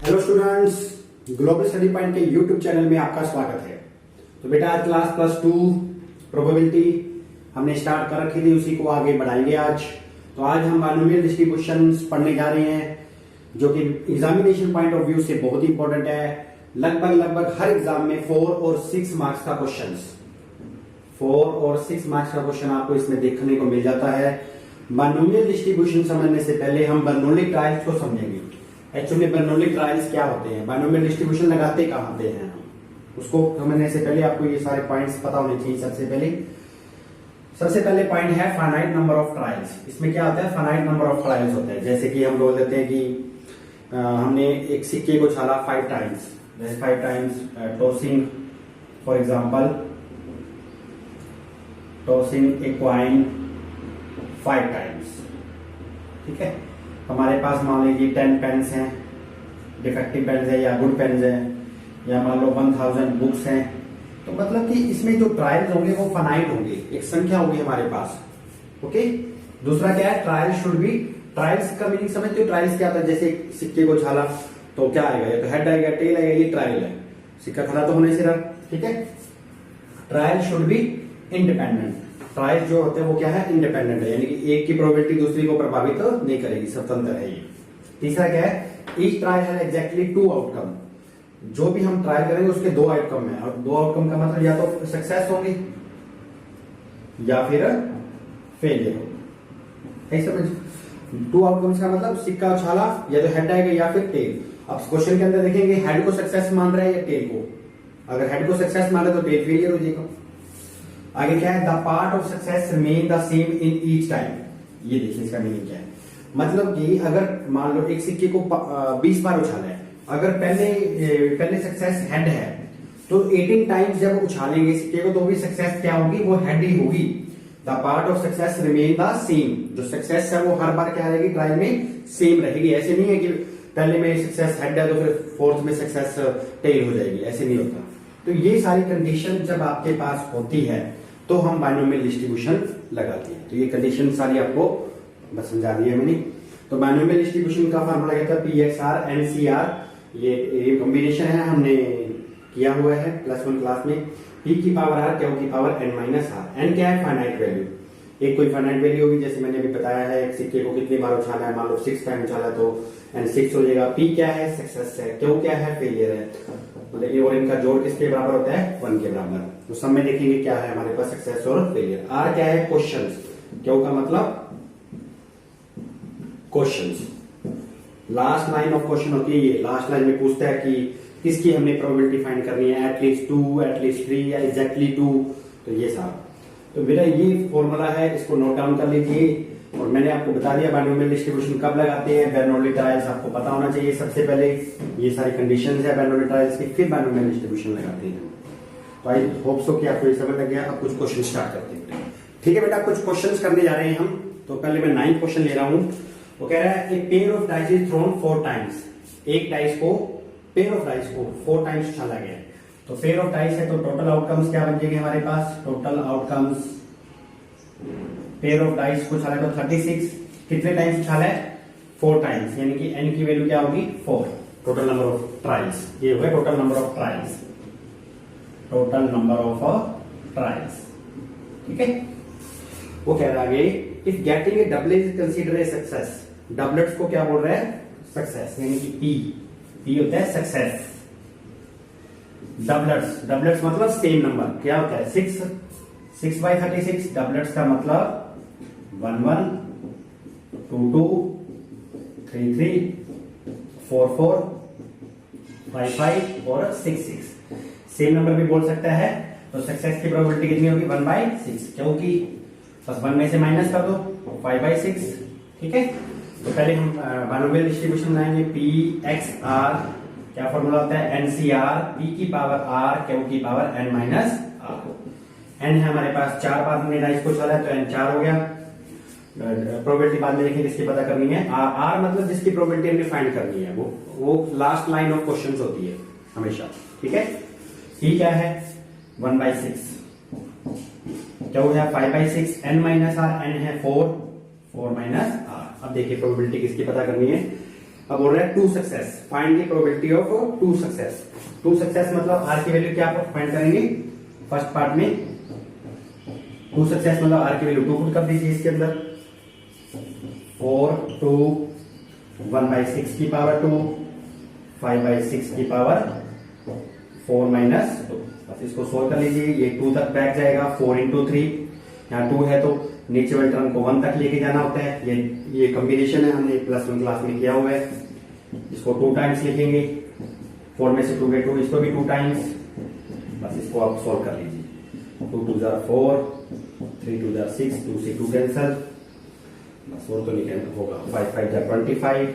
Hello students, global study point के YouTube channel में आपका स्वागत है। तो बेटा आज क्लास +2 प्रोबेबिलिटी हमने स्टार्ट कर रखी थी, उसी को आगे बढ़ाएंगे आज। तो आज हम बाइनोमियल डिस्ट्रीब्यूशंस पढ़ने जा रहे हैं, जो कि एग्जामिनेशन पॉइंट ऑफ व्यू से बहुत इंपॉर्टेंट है। लगभग हर एग्जाम में 4 और 6 मार्क्स का क्वेश्चन 4 और 6 मार्क्स का क्वेश्चन आपको इसमें देखने को मिल जाता है। बाइनोमियल डिस्ट्रीब्यूशन समझने से पहले हम बर्नौली ट्रायल्स को समझेंगे। एक्चुअली बर्नौली ट्रायल्स क्या होते हैं, बाइनोमियल डिस्ट्रीब्यूशन लगाते कहां पे हैं, उसको समझने से पहले आपको ये सारे पॉइंट्स पता होने चाहिए। सबसे पहले पॉइंट है फाइनाइट नंबर ऑफ ट्रायल्स। इसमें क्या होता है, फाइनाइट नंबर ऑफ ट्रायल्स होते हैं। जैसे कि हम बोल देते हैं कि हमने एक सिक्के को छाला 5 टाइम्स, जैसे 5 times tossing, for example tossing a coin 5 times. ठीक है, हमारे पास मान लीजिए 10 पेन्स हैं, डिफेक्टिव पेन्स है या गुड पेन्स है, या मान लो 1000 बुक्स हैं। तो मतलब कि इसमें जो ट्रायल्स होंगे वो फाइनाइट होंगे, एक संख्या होगी हमारे पास। ओके, दूसरा क्या है, ट्रायल शुड बी। ट्रायल्स का मीनिंग समझते हो, ट्रायल्स क्या होता है, जैसे सिक्के को छाला तो क्या आएगा, या तो हेड आएगा, टेल आएगा, ये ट्रायल है। सिक्का खड़ा तो होने से रहा। ठीक है, trial should be independent. Trial जो होते हैं वो क्या है, इंडिपेंडेंट है, यानी कि एक की प्रोबेबिलिटी दूसरी को प्रभावित तो नहीं करेगी, स्वतंत्र है ये। तीसरा क्या है, each trial has exactly 2 outcome. जो भी हम ट्रायल करेंगे उसके 2 आउटकम है, और 2 आउटकम का मतलब या तो सक्सेस होंगे या फिर फेलियर होगी। समझ, 2 आउटकम्स का मतलब सिक्का उछाला, या तो हेड आएगा या फिर टेल। अब क्वेश्चन के अंदर देखेंगे हेड को सक्सेस मान रहा है या टेल को। अगर हेड को सक्सेस मान रहा है तो टेल फेलियर हो जाएगा। आगे क्या है, the part of success remain the same in each time. ये देखिए इसका मीनिंग क्या है, मतलब कि अगर मान लो एक सिक्के को 20 बार उछाला है, अगर पहले सक्सेस हेड है तो 18 टाइम्स जब उछालेंगे सिक्के को तो भी सक्सेस क्या होगी, वो हेड ही होगी। The part of success remain the same. जो सक्सेस है वो हर बार क्या रहेगी, ट्रायल में सेम रहेगी। ऐसे नहीं है कि पहले में सक्सेस हेड है तो फिर फोर्थ में सक्सेस टेल हो जाएगी, ऐसे नहीं होता। तो ये सारी कंडीशन जब आपके पास होती है तो हम बाइनोमियल डिस्ट्रीब्यूशन लगाते हैं। तो ये कंडीशन सारी आपको बस समझा दी है मैंने। तो बाइनोमियल डिस्ट्रीब्यूशन का फार्मूला क्या था, PXR NCR, ये कॉम्बिनेशन है, हमने किया हुआ है +1 क्लास में। P की पावर R, Q की पावर N-R। N क्या है, फाइनाइट वैल्यू। एक कोई फाइनाइट वैल्यू होगी, जैसे मैंने अभी बताया है, एक सिक्के को कितनी बार उछाला है, मान लो 6 टाइम उछाला तो N6 हो जाएगा। P क्या है, सक्सेस है। Q क्या है, फेलियर है। मतलब ये और इनका जोड़ किसके बराबर होता है, 1 के बराबर। तो सब में देखेंगे क्या है हमारे पास, सक्सेस और फेलियर। R क्या है, क्वेश्चंस। Q का मतलब questions. Last line of question होती है ये, लास्ट लाइन में पूछता है कि किसकी हमने प्रोबेबिलिटी फाइंड करनी है, एटलीस्ट 2, एटलीस्ट 3 या एग्जैक्टली 2। तो ये सारा, तो मेरा ये फॉर्मूला है, इसको नोट डाउन कर लीजिए। और मैंने आपको बता दिया बाइनोमियल डिस्ट्रीब्यूशन कब लगाते हैं, बर्नौली ट्रायल्स आपको पता होना चाहिए। सबसे पहले ये सारी कंडीशंस है बर्नौली ट्रायल्स की, फिर बाइनोमियल डिस्ट्रीब्यूशन लगाते हैं। तो आई होप सो कि आपको ये समझ लग गया। अब कुछ क्वेश्चन स्टार्ट करते हैं। ठीक है बेटा, कुछ क्वेश्चंस करने जा रहे हैं हम। तो पहले मैं 9 क्वेश्चन ले रहा हूं। वो कह रहा है, एक pair of dice is throne 4 times. एक डाइस को, पेयर ऑफ डाइस को 4 टाइम्स उछाला गया है। तो पेयर ऑफ डाइस है तो टोटल आउटकम्स क्या बन जाएंगे हमारे पास, total outcomes pair of dice को उछाला तो 36। कितने टाइम्स उछाला है, 4 टाइम्स, यानी कि n की वैल्यू क्या होगी, 4। टोटल नंबर ऑफ ट्रायल्स, ये हो गया total number of trials, total number of trials. ठीक है, वो कह रहा है आगे, if getting a doublet is consider a success. Doublets को क्या बोल रहा है, सक्सेस, यानी कि P होता है सक्सेस। डबलेट्स मतलब सेम नंबर, क्या होता है, 6/36। डबलेट्स का मतलब 11, 22, 33, 44, 55 और 66। सेम नंबर भी बोल सकता है। तो सक्सेस की प्रोबेबिलिटी कितनी होगी, 1/6, क्योंकि बस 1 में से माइनस कर दो, 5/6। ठीक है, तो पहले हम बाइनोमियल डिस्ट्रीब्यूशन लाएंगे। PXR क्या फॉर्मूला होता है, NCR, P की पावर R, Q की पावर N-R। N है हमारे पास 4 बार हमने डाइस को उछाला तो N 4 हो गया। प्रोबेबिलिटी बाद में देखेंगे किसकी पता करनी है। R मतलब जिसकी प्रोबेबिलिटी हमने फाइंड करनी है, वो लास्ट लाइन ऑफ क्वेश्चंस होती है हमेशा। ठीक है, P क्या है, 1/6, Q है 5/6, N-R, N है 4 -R। अब देखिए प्रोबेबिलिटी किसकी पता करनी है, अब बोल रहा है two success, find the probability of two success. Two success मतलब आर की वैल्यू क्या फाइंड करेंगे फर्स्ट पार्ट में, टू सक्सेस मतलब आर की वैल्यू 2 पुट कर दीजिए इसके अंदर, 4 2 1/6 की पावर 2 5/6 की पावर 4 माइनस 2। बस इसको सोल्व कर लीजिए, ये 2 तक बैक जाएगा, 4 इंटू 3, यहाँ 2 है तो नीचे वाले टर्म को 1 तक लेके जाना होता है। ये कॉम्बिनेशन है, हमने +1 क्लास में किया हुआ है। इसको 2 टाइम्स लिखेंगे, 4 में से 2 गए 2, इसको भी 2 टाइम्स। बस इसको आप सोल्व कर लीजिए, 2 2 जार 4, 3 2 जार 6, 2 से 2 कैंसल, बस 4 तो नहीं कैंसिल होगा, 5 5 जार 25,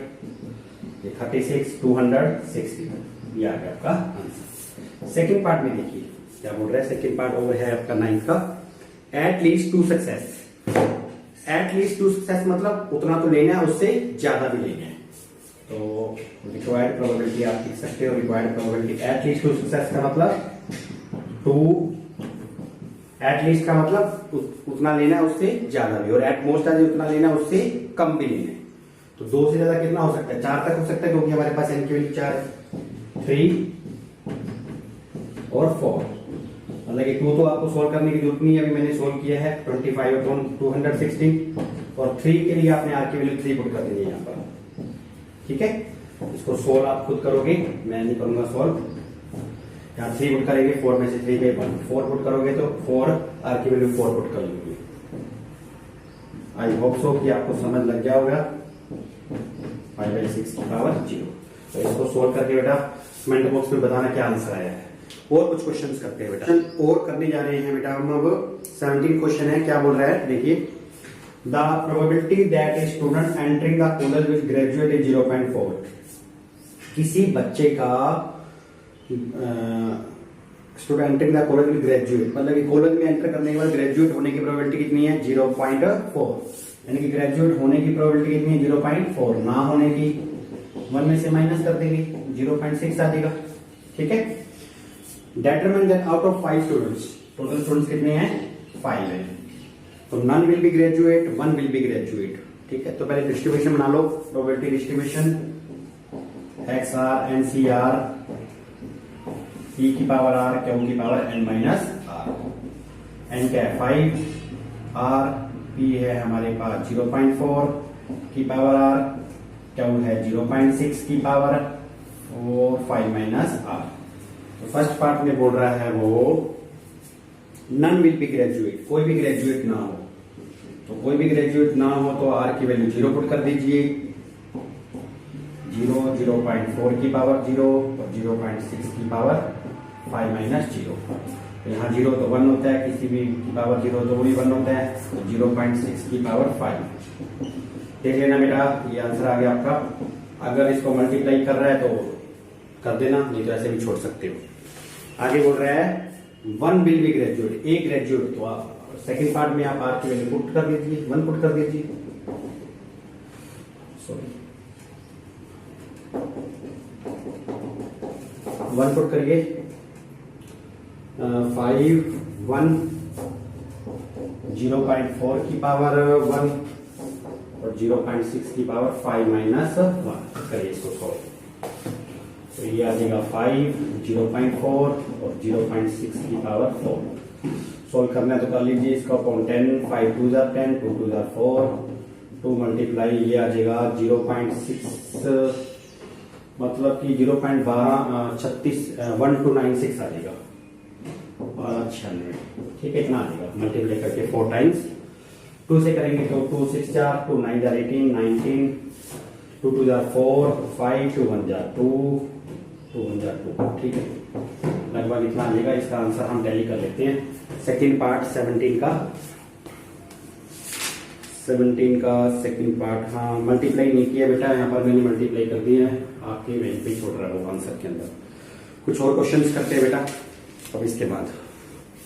ये 36, 260, ये आ गया आपका आंसर। सेकेंड पार्ट में देखिए क्या बोल रहा है, सेकेंड पार्ट ओवर है आपका 9th का, at least two success. At least two success मतलब उतना तो लेना है, उससे ज्यादा भी लेना है। तो रिक्वायर्ड प्रोबेबिलिटी आप लिख सकते हो, required probability at least two success का मतलब 2, एट लीस्ट का मतलब उतना लेना है उससे ज्यादा भी, और एट मोस्ट उतना लेना है उससे कम भी लेना है। तो 2 से ज्यादा कितना हो सकता है, 4 तक हो सकता है, क्योंकि हमारे पास एन की वैल्यू 4 है, 3 और 4। मतलब कि 2 तो आपको सोल्व करने की जरूरत नहीं है, अभी मैंने सोल्व किया है 25 अपॉन 216, और 3 के लिए आपने आर की वैल्यू 3 पुट कर देनी है यहाँ पर, ठीक है। इसको सोल्व आप खुद करोगे, मैं नहीं करूंगा सोल्व। यहाँ 3 पुट करेंगे, 4 में से 3 गए 1, 4 पुट करोगे तो 4 आर की वैल्यू 4 पुट कर लोगे। आई होप सो कि आपको समझ लग गया होगा। 5/6 की पावर 0। तो इसको सोल्व करके बेटा कमेंट बॉक्स में बताना क्या आंसर आया है। और कुछ क्वेश्चंस करते हैं बेटा, और करने जा रहे हैं बेटा हम। अब 17 क्वेश्चन है, क्या बोल रहा है देखिए, the probability that a student entering the college will graduate is 0.4। किसी बच्चे का student entering the college will graduate मतलब कि कॉलेज में एंटर करने के बाद ग्रेजुएट होने की प्रोबेबिलिटी कितनी है, 0.4। यानी कि ग्रेजुएट होने की प्रोबेबिलिटी कितनी है, 0.4। ना होने की 1 में से माइनस कर देंगे, 0.6 आ जाएगा, ठीक है। Determine that out of 5 students, total students कितने हैं, 5 है, तो none will be graduate, 1 will be graduate, ठीक है। तो पहले डिस्ट्रीब्यूशन बना लो, probability distribution, X R N C R, P की पावर आर, क्यू की power N minus R. N क्या है 5, आर पी है हमारे पास 0.4 की पावर आर, क्यू है 0.6 की पावर 4, 5 माइनस आर। तो फर्स्ट पार्ट में बोल रहा है वो नन विल बी ग्रेजुएट, कोई भी ग्रेजुएट ना हो। तो कोई भी ग्रेजुएट ना हो तो आर की वैल्यू 0 पुट कर दीजिए, 0, 0.4 की पावर 0 और 0.6 की पावर 5 माइनस 0। तो यहाँ 0 तो 1 होता है, किसी भी की पावर 0 तो वही 1 होता है, तो 0.6 की पावर 5। देख लेना बेटा, ये आंसर आ गया आपका। अगर इसको मल्टीप्लाई कर रहा है तो कर देना, नहीं तो ऐसे भी छोड़ सकते हो। आगे बोल रहा है 1 विल बी ग्रेजुएट, एक ग्रेजुएट, तो आप सेकंड पार्ट में आप आर की वैल्यू पुट कर दीजिए, 1 पुट कर दीजिए, सॉरी 1 पुट करिए, 5 1 0.4 की पावर 1 और 0.6 की पावर 5 माइनस 1 करिए इसको सॉल्व। तो ये आ जाएगा 5, 0.4 और 0.6 की पावर 4। सोल्व करना है तो कर लीजिए इसका अपॉन 10, 5 2 जार 10, 2 2 जार 4, 2 मल्टीप्लाई ये आ जाएगा 0.6 मतलब कि 0.1236 1296 आ जाएगा, 1296, ठीक है, इतना आ जाएगा। मल्टीप्लाई करके 4 टाइम्स 2 से करेंगे तो 2 6 jar 2 9 jar 18 19, 2 2 jar 4 5 2 1 jar 2 2 1 jar 2, ठीक है, लगभग इतना आ जाएगा। इसका आंसर हम टैली कर लेते हैं। सेकंड पार्ट 17 का सेकंड पार्ट, हाँ मल्टीप्लाई नहीं किया बेटा, यहाँ पर मैंने मल्टीप्लाई कर दिया है, आपके वहीं पे छोड़ रहा हूँ आंसर के अंदर। कुछ और क्वेश्चंस करते हैं बेटा अब इसके बाद।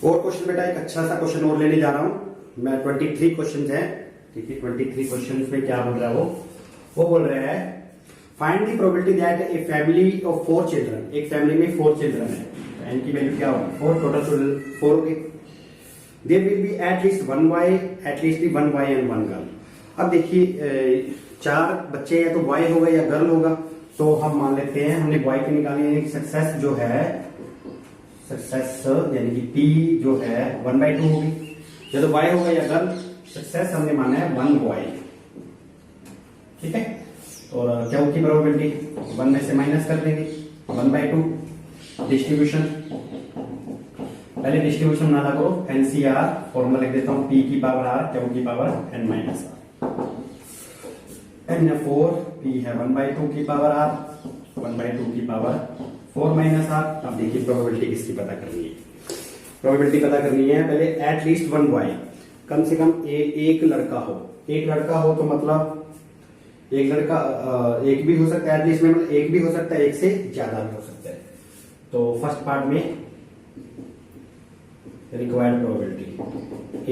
और क्वेश्चन बेटा एक अच्छा सा क्वेश्चन और लेने जा रहा हूँ मैं। 23 क्वेश्चन है, ठीक है। 23 क्वेश्चन में क्या बोल रहा है वो बोल रहा है find the probability that a family of 4 children, एक फैमिली में 4 चिल्ड्रन है, एन की वैल्यू क्या होगी 4, टोटल 4 होगी। There will be at least 1 boy and 1 girl. अब देखिए 4 बच्चे या तो बॉय होगा या गर्ल होगा, तो हम मान लेते हैं हमने बॉय की निकाली, यानी कि सक्सेस जो है, सक्सेस यानी कि पी जो है 1/2 होगी। या तो बॉय होगा या गर्ल, सक्सेस हमने माना है 1 बॉय, ठीक है। और क्या होगी प्रोबेबिलिटी, 1 में से माइनस कर देंगे 1/2। डिस्ट्रीब्यूशन, पहले डिस्ट्रीब्यूशन बना करो, एनसीआर फॉर्मूला लिख देता हूं, पी की पावर आर, क्यू की power N minus R. N 4 P है 1/2 की पावर आर, 1/2 की पावर 4 माइनस आर। अब देखिए प्रोबेबिलिटी किसकी पता करनी है, प्रोबेबिलिटी पता करनी है पहले एटलीस्ट 1 बॉय, कम से कम एक लड़का हो। एक लड़का हो तो मतलब एक लड़का एक भी हो सकता है, एटलीस्ट में मतलब एक भी हो सकता है, एक से ज्यादा भी हो सकता है। तो फर्स्ट पार्ट में रिक्वायर्ड प्रोबेबिलिटी,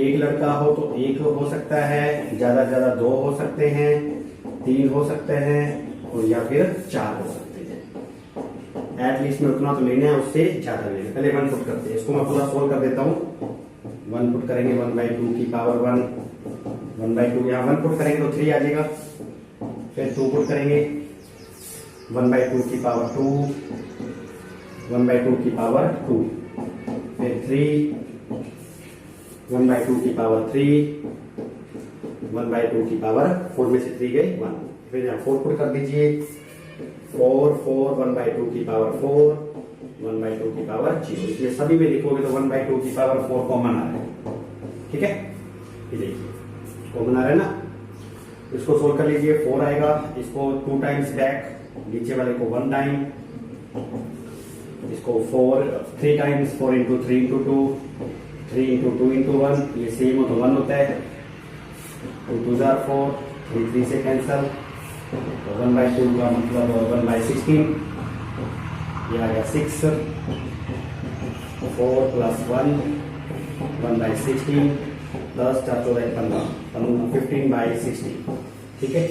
एक लड़का हो तो 1 हो सकता है, ज्यादा से ज्यादा 2 हो सकते हैं, 3 हो सकते हैं, और या फिर 4 हो सकते हैं। एटलीस्ट में उतना तो लेना है, उससे ज्यादा लेना है। पहले 1 पुट करते हैं, इसको मैं पूरा सोल्व कर देता हूँ। 1 पुट करेंगे 1/2 की पावर 1, 1/2 यहाँ 1 पुट करेंगे तो 3 आ जाएगा। फिर 2 पुट करेंगे 1/2 की पावर 2, 1/2 की पावर 2, फिर 3, 1/2 की पावर 3, 1/2 की पावर 4 में से 3 गए 1। फिर यहाँ 4 पुट कर दीजिए, 4, 1/2 की पावर 4, 1/2 की पावर 0। इसलिए सभी में लिखोगे तो 1/2 की पावर 4 कॉमन आ रहा है, ठीक है। ये देखिए कॉमन आ रहा है ना, इसको सोल्व कर लीजिए, 4 आएगा। इसको 2 टाइम्स बैक, नीचे वाले को 1 टाइम, इसको 3 times, 4 into 3 into 2, 3 into 2 into 1, ये सेम हो तो 1 होता है। 2 2 जार 4, 3 3 से कैंसल, तो 1/2 का मतलब 1/16, ये आ गया 6, 4 प्लस 1, 1/16, 10 4 14 15, 15/16, ठीक है।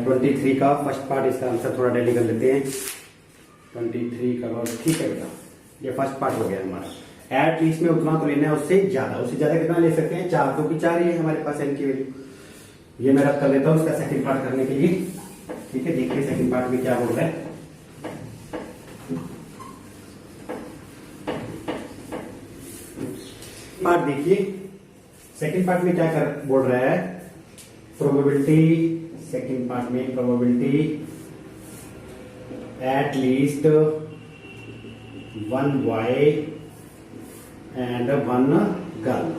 23 का फर्स्ट पार्ट, इसका आंसर थोड़ा डेली कर लेते हैं। 23 का ठीक है बेटा, ये फर्स्ट पार्ट हो गया हमारा। एटलीस्ट में उतना तो लेना है, उससे ज्यादा कितना ले सकते हैं, 4, क्योंकि 4 ही है हमारे पास एन की वैल्यू। ये मैं रख कर लेता हूँ इसका सेकंड पार्ट करने के लिए, ठीक है। देखिए सेकंड पार्ट में क्या बोल रहा है। पार्ट देखिए, सेकंड पार्ट में क्या बोल रहा है, प्रोबेबिलिटी, सेकंड पार्ट में probability at least 1 boy and 1 girl,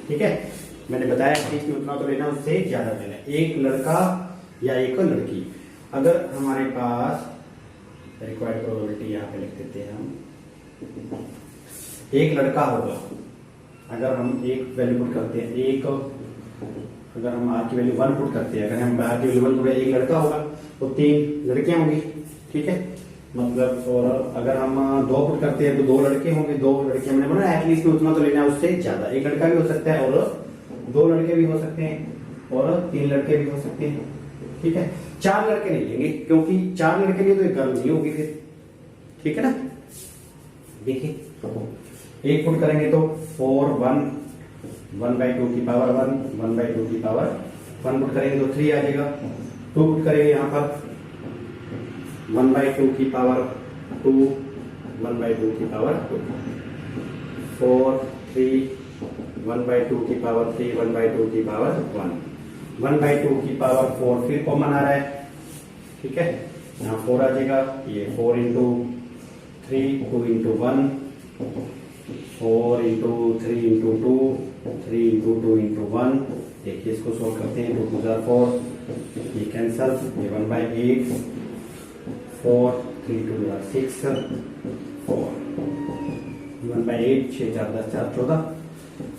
ठीक है। मैंने बताया एटलीस्ट में उतना तो लेना, उससे ज्यादा लेना, एक लड़का या एक लड़की। अगर हमारे पास रिक्वायर्ड प्रोबेबिलिटी यहाँ पे लिख देते हैं हम, एक लड़का होगा, अगर हम एक वैल्यू पुट करते हैं, एक अगर हम आर की वैल्यू 1 पुट करते हैं, अगर हम आर की वैल्यू 1 पुट, एक लड़का होगा तो 3 लड़कियां होंगी, ठीक है। मतलब और अगर हम 2 पुट करते हैं तो 2 लड़के होंगे, 2 लड़कियां, मैंने बोला एटलीस्ट में उतना तो लेना है, उससे ज्यादा। एक लड़का भी हो सकता है और 2 लड़के भी हो सकते हैं और 3 लड़के भी हो सकते हैं, ठीक है। 4 लड़के नहीं लेंगे, क्योंकि 4 लड़के लिए तो एक गर्ल नहीं होगी फिर, ठीक है ना। देखिए एक पुट करेंगे तो 4 1, 1/2 की पावर 1, 1/2 की पावर 1 पुट करेंगे तो 3 आ जाएगा। 2 पुट करेंगे यहाँ पर 1/2 की पावर 2, 1/2 की पावर 2, 4 3, 1/2 की पावर 3, 1/2 की पावर 1, 1/2 की पावर 4 फिर कॉमन आ रहा है, ठीक है। यहाँ 4 आ जाएगा, ये 4 into 3, 2 into 1, 4 into 3 into 2, 3 into 2 into 1। देखिए इसको सोल्व करते हैं, 2 2 जार 4, ये कैंसल, ये 1/8, 4 3 2 जार 6, 4 1/8, 6 4 10 4 14,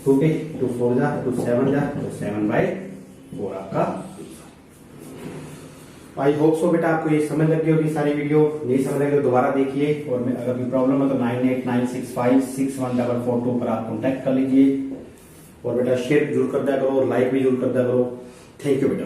2 पे 2 4 जा 2 7 जा, तो 7/4 आपका। आई होप सो बेटा आपको ये समझ लग गई होगी सारी वीडियो। नहीं समझ लगी तो दोबारा देखिए, और अगर कोई प्रॉब्लम है तो 9896561442 पर आप कॉन्टेक्ट कर लीजिए। और बेटा शेयर जरूर कर दिया करो और लाइक भी जरूर कर दिया करो। थैंक यू बेटा।